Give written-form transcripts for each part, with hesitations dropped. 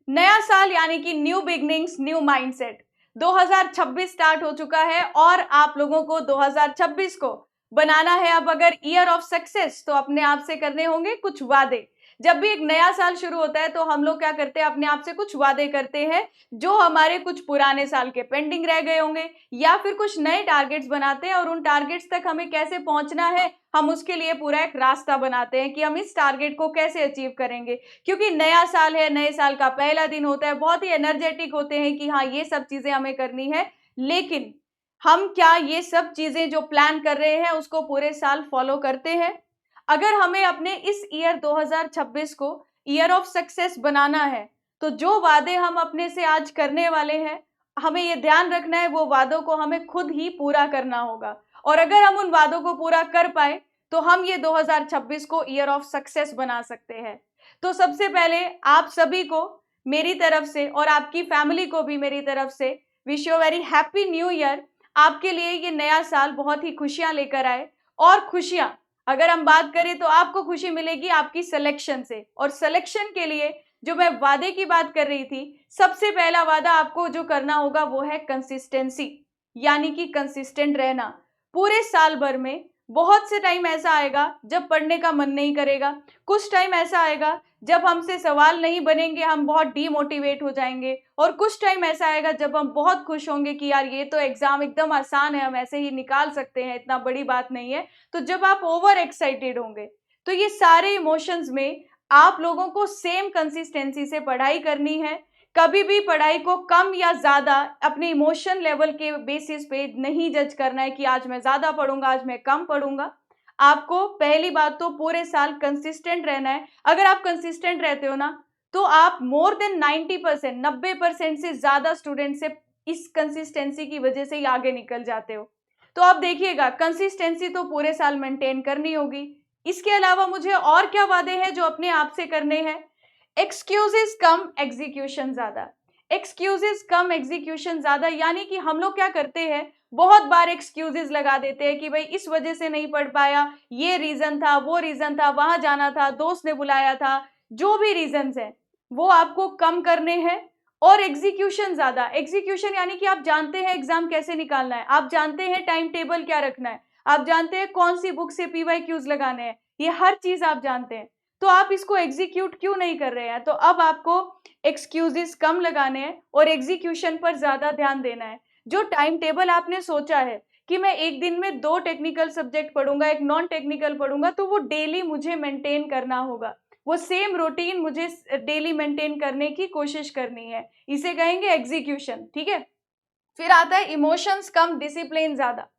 नया साल यानी कि new beginnings, new mindset. 2026 start हो चुका है और आप लोगों को 2026 को बनाना है अब अगर ईयर ऑफ सक्सेस, तो अपने आप से करने होंगे कुछ वादे। जब भी एक नया साल शुरू होता है तो हम लोग क्या करते हैं, अपने आप से कुछ वादे करते हैं जो हमारे कुछ पुराने साल के पेंडिंग रह गए होंगे, या फिर कुछ नए टारगेट्स बनाते हैं और उन टारगेट्स तक हमें कैसे पहुंचना है, हम उसके लिए पूरा एक रास्ता बनाते हैं कि हम इस टारगेट को कैसे अचीव करेंगे। क्योंकि नया साल है, नए साल का पहला दिन होता है, बहुत ही एनर्जेटिक होते हैं कि हाँ ये सब चीजें हमें करनी है। लेकिन हम क्या ये सब चीजें जो प्लान कर रहे हैं उसको पूरे साल फॉलो करते हैं? अगर हमें अपने इस ईयर 2026 को ईयर ऑफ सक्सेस बनाना है, तो जो वादे हम अपने से आज करने वाले हैं, हमें ये ध्यान रखना है वो वादों को हमें खुद ही पूरा करना होगा। और अगर हम उन वादों को पूरा कर पाए तो हम ये 2026 को ईयर ऑफ सक्सेस बना सकते हैं। तो सबसे पहले आप सभी को मेरी तरफ से और आपकी फैमिली को भी मेरी तरफ से wish you very happy new year. आपके लिए ये नया साल बहुत ही खुशियां लेकर आए। और खुशियां, अगर हम बात करें तो आपको खुशी मिलेगी आपकी सिलेक्शन से। और सिलेक्शन के लिए जो मैं वादे की बात कर रही थी, सबसे पहला वादा आपको जो करना होगा वो है कंसिस्टेंसी, यानी कि कंसिस्टेंट रहना। पूरे साल भर में बहुत से टाइम ऐसा आएगा जब पढ़ने का मन नहीं करेगा, कुछ टाइम ऐसा आएगा जब हमसे सवाल नहीं बनेंगे, हम बहुत डीमोटिवेट हो जाएंगे, और कुछ टाइम ऐसा आएगा जब हम बहुत खुश होंगे कि यार ये तो एग्जाम एकदम आसान है, हम ऐसे ही निकाल सकते हैं, इतना बड़ी बात नहीं है। तो जब आप ओवर एक्साइटेड होंगे, तो ये सारे इमोशंस में आप लोगों को सेम कंसिस्टेंसी से पढ़ाई करनी है। कभी भी पढ़ाई को कम या ज्यादा अपने इमोशन लेवल के बेसिस पे नहीं जज करना है कि आज मैं ज्यादा पढ़ूंगा, आज मैं कम पढ़ूंगा। आपको पहली बात तो पूरे साल कंसिस्टेंट रहना है। अगर आप कंसिस्टेंट रहते हो ना, तो आप मोर देन 90%, 90% से ज्यादा स्टूडेंट से इस कंसिस्टेंसी की वजह से ही आगे निकल जाते हो। तो आप देखिएगा, कंसिस्टेंसी तो पूरे साल मेंटेन करनी होगी। इसके अलावा मुझे और क्या वादे हैं जो अपने आप से करने हैं? एक्सक्यूजेस कम एग्जीक्यूशन ज्यादा। एक्सक्यूजेस कम एग्जीक्यूशन ज्यादा, यानी कि हम लोग क्या करते हैं, बहुत बार एक्सक्यूजेस लगा देते हैं कि भाई इस वजह से नहीं पढ़ पाया, ये रीजन था, वो रीजन था, वहां जाना था, दोस्त ने बुलाया था, जो भी रीजंस है वो आपको कम करने हैं। और एग्जीक्यूशन ज्यादा। एग्जीक्यूशन यानी कि आप जानते हैं एग्जाम कैसे निकालना है, आप जानते हैं टाइम टेबल क्या रखना है, आप जानते हैं कौन सी बुक से पीवाईक्यूज लगाने हैं, ये हर चीज आप जानते हैं। तो आप इसको एग्जीक्यूट क्यों नहीं कर रहे हैं? तो अब आपको एक्सक्यूजेस कम लगाने हैं और एग्जीक्यूशन पर ज्यादा ध्यान देना है। जो टाइम टेबल आपने सोचा है कि मैं एक दिन में 2 टेक्निकल सब्जेक्ट पढ़ूंगा, एक नॉन टेक्निकल पढ़ूंगा, तो वो डेली मुझे मेंटेन करना होगा। वो सेम रूटीन मुझे डेली मेंटेन करने की कोशिश करनी है। इसे कहेंगे एग्जीक्यूशन, ठीक है। फिर आता है इमोशंस कम, डिसिप्लिन ज्यादा।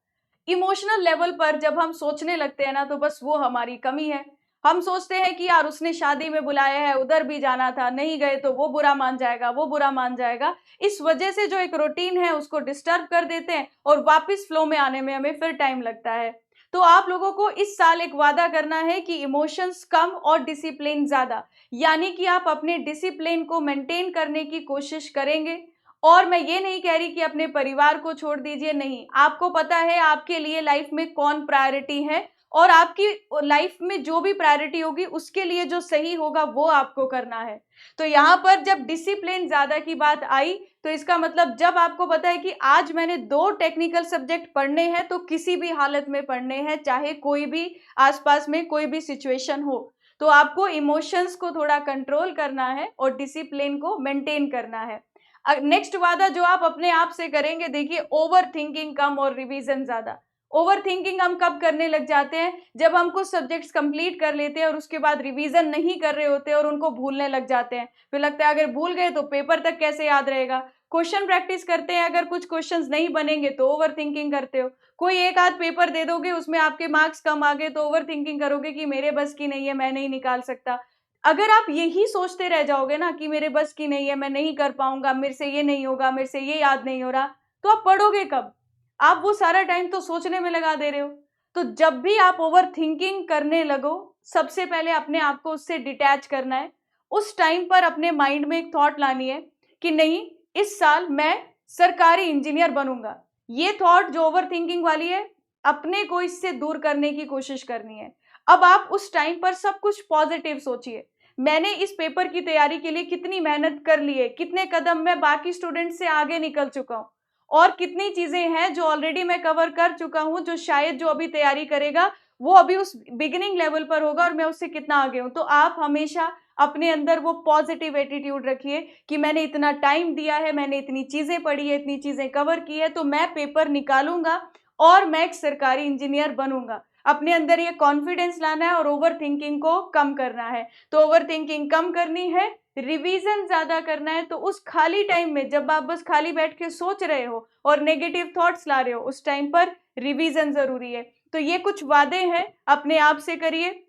इमोशनल लेवल पर जब हम सोचने लगते हैं ना, तो बस वो हमारी कमी है। हम सोचते हैं कि यार उसने शादी में बुलाया है, उधर भी जाना था, नहीं गए तो वो बुरा मान जाएगा, वो बुरा मान जाएगा। इस वजह से जो एक रूटीन है उसको डिस्टर्ब कर देते हैं और वापस फ्लो में आने में हमें फिर टाइम लगता है। तो आप लोगों को इस साल एक वादा करना है कि इमोशंस कम और डिसिप्लिन ज्यादा, यानी कि आप अपने डिसिप्लिन को मेंटेन करने की कोशिश करेंगे। और मैं ये नहीं कह रही कि अपने परिवार को छोड़ दीजिए, नहीं, आपको पता है आपके लिए लाइफ में कौन प्रायोरिटी है, और आपकी लाइफ में जो भी प्रायोरिटी होगी उसके लिए जो सही होगा वो आपको करना है। तो यहाँ पर जब डिसिप्लिन ज्यादा की बात आई, तो इसका मतलब जब आपको पता है कि आज मैंने 2 टेक्निकल सब्जेक्ट पढ़ने हैं, तो किसी भी हालत में पढ़ने हैं, चाहे कोई भी आसपास में कोई भी सिचुएशन हो। तो आपको इमोशंस को थोड़ा कंट्रोल करना है और डिसिप्लिन को मेंटेन करना है। नेक्स्ट वादा जो आप अपने आप से करेंगे, देखिए, ओवर थिंकिंग कम और रिवीजन ज्यादा। ओवर थिंकिंग हम कब करने लग जाते हैं? जब हम कुछ सब्जेक्ट्स कंप्लीट कर लेते हैं और उसके बाद रिवीजन नहीं कर रहे होते और उनको भूलने लग जाते हैं। फिर लगता है अगर भूल गए तो पेपर तक कैसे याद रहेगा। क्वेश्चन प्रैक्टिस करते हैं, अगर कुछ क्वेश्चंस नहीं बनेंगे तो ओवर थिंकिंग करते हो। कोई एक आध पेपर दे दोगे, उसमें आपके मार्क्स कम आ गए तो ओवर थिंकिंग करोगे कि मेरे बस की नहीं है, मैं नहीं निकाल सकता। अगर आप यही सोचते रह जाओगे ना कि मेरे बस की नहीं है, मैं नहीं कर पाऊंगा, मेरे से ये नहीं होगा, मेरे से ये याद नहीं हो रहा, तो आप पढ़ोगे कब? आप वो सारा टाइम तो सोचने में लगा दे रहे हो। तो जब भी आप ओवर थिंकिंग करने लगो, सबसे पहले अपने आप को उससे डिटैच करना है। उस टाइम पर अपने माइंड में एक थॉट लानी है कि नहीं, इस साल मैं सरकारी इंजीनियर बनूंगा। ये थॉट जो ओवर थिंकिंग वाली है, अपने को इससे दूर करने की कोशिश करनी है। अब आप उस टाइम पर सब कुछ पॉजिटिव सोचिए। मैंने इस पेपर की तैयारी के लिए कितनी मेहनत कर ली है, कितने कदम मैं बाकी स्टूडेंट से आगे निकल चुका हूँ, और कितनी चीजें हैं जो ऑलरेडी मैं कवर कर चुका हूँ, जो शायद जो अभी तैयारी करेगा वो अभी उस बिगिनिंग लेवल पर होगा और मैं उससे कितना आगे हूं। तो आप हमेशा अपने अंदर वो पॉजिटिव एटीट्यूड रखिए कि मैंने इतना टाइम दिया है, मैंने इतनी चीजें पढ़ी है, इतनी चीजें कवर की है, तो मैं पेपर निकालूंगा और मैं एक सरकारी इंजीनियर बनूंगा। अपने अंदर ये कॉन्फिडेंस लाना है और ओवर थिंकिंग को कम करना है। तो ओवर थिंकिंग कम करनी है, रिवीजन ज्यादा करना है। तो उस खाली टाइम में जब आप बस खाली बैठ के सोच रहे हो और नेगेटिव थॉट्स ला रहे हो, उस टाइम पर रिवीजन जरूरी है। तो ये कुछ वादे हैं, अपने आप से करिए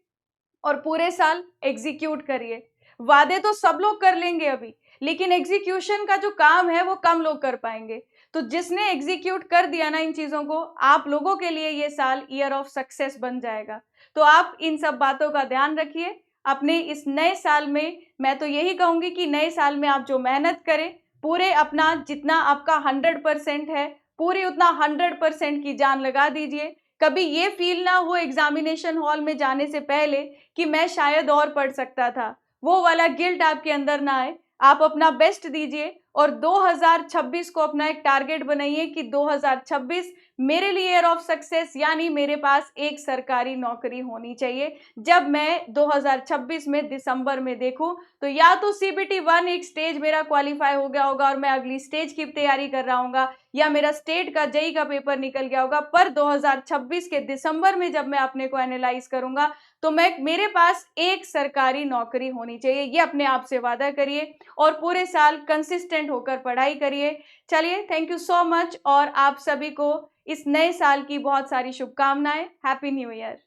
और पूरे साल एग्जीक्यूट करिए। वादे तो सब लोग कर लेंगे अभी, लेकिन एग्जीक्यूशन का जो काम है वो कम लोग कर पाएंगे। तो जिसने एग्जीक्यूट कर दिया ना इन चीजों को, आप लोगों के लिए ये साल ईयर ऑफ सक्सेस बन जाएगा। तो आप इन सब बातों का ध्यान रखिए अपने इस नए साल में। मैं तो यही कहूंगी कि नए साल में आप जो मेहनत करें, पूरे अपना जितना आपका 100% है, पूरी उतना 100% की जान लगा दीजिए। कभी ये फील ना हो एग्जामिनेशन हॉल में जाने से पहले कि मैं शायद और पढ़ सकता था, वो वाला गिल्ट आपके अंदर ना आए। आप अपना बेस्ट दीजिए और 2026 को अपना एक टारगेट बनाइए कि 2026 मेरे लिए ईयर ऑफ सक्सेस, यानी मेरे पास एक सरकारी नौकरी होनी चाहिए। जब मैं 2026 में दिसंबर में देखूं तो या तो CBT 1 एक स्टेज मेरा क्वालिफाई हो गया होगा और मैं अगली स्टेज की तैयारी कर रहा हूँ, या मेरा स्टेट का जेई का पेपर निकल गया होगा। पर 2026 के दिसंबर में जब मैं अपने को एनालाइज करूंगा तो मेरे पास एक सरकारी नौकरी होनी चाहिए। ये अपने आप से वादा करिए और पूरे साल कंसिस्टेंट होकर पढ़ाई करिए। चलिए, थैंक यू सो मच और आप सभी को इस नए साल की बहुत सारी शुभकामनाएं। Happy new year.